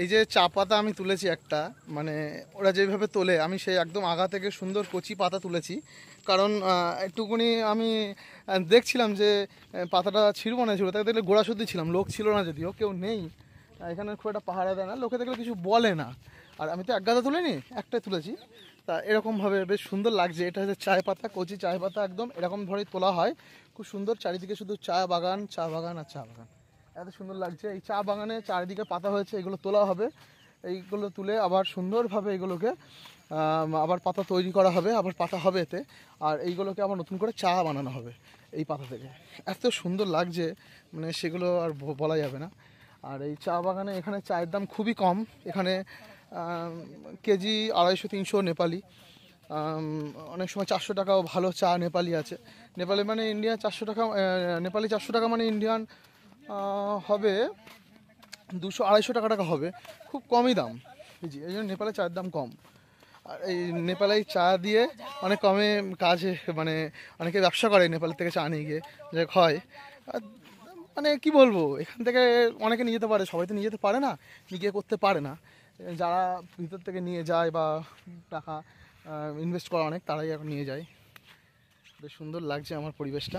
এই যে চা পাতা আমি তুলেছি একটা, মানে ওরা যেভাবে তোলে আমি সেই একদম আগা থেকে সুন্দর কচি পাতা তুলেছি। কারণ একটুকুনি আমি দেখছিলাম যে পাতাটা ছিঁড়বো না, ছিল তাকে দেখলে গোড়া শুদ্ধি ছিলাম, লোক ছিল না, যদিও কেউ নেই এখানে, খুব একটা পাহারা দেয় না, লোকে দেখলে কিছু বলে না। আর আমি তো এক গাদা তুলিনি, একটাই তুলেছি। তা এরকমভাবে বেশ সুন্দর লাগছে। এটা হচ্ছে চায় পাতা, কচি চায় পাতা, একদম এরকম ধরেই তোলা হয়। খুব সুন্দর, চারিদিকে শুধু চা বাগান, চা বাগান আর চা বাগান, এত সুন্দর লাগছে। এই চা বাগানে চারিদিকে পাতা হয়েছে, এগুলো তোলা হবে। এইগুলো তুলে আবার সুন্দরভাবে এগুলোকে আবার পাতা তৈরি করা হবে, আবার পাতা হবে এতে। আর এইগুলোকে আবার নতুন করে চা বানানো হবে এই পাতা থেকে। এত সুন্দর লাগছে, মানে সেগুলো আর বলা যাবে না। আর এই চা বাগানে এখানে চায়ের দাম খুবই কম। এখানে কেজি 250-300 নেপালি, অনেক সময় 400 টাকাও ভালো চা নেপালি আছে। নেপালি মানে ইন্ডিয়ান 400 টাকা, নেপালি 400 টাকা মানে ইন্ডিয়ান হবে 200-250 টাকা হবে, খুব কমই দাম। বুঝি এই জন্য নেপালে চায়ের দাম কম। আর এই নেপালে চা দিয়ে অনেক কমে কাজে, মানে অনেকে ব্যবসা করে নেপাল থেকে চা নিয়ে গিয়ে, যে হয়। আর মানে কি বলবো, এখান থেকে অনেকে নিয়ে যেতে পারে, সবাই তো নিয়ে যেতে পারে না, নিয়ে গিয়ে করতে পারে না। যারা ভিতর থেকে নিয়ে যায় বা টাকা ইনভেস্ট করা অনেক, তারাই এখন নিয়ে যায়। বেশ সুন্দর লাগছে আমার পরিবেশটা।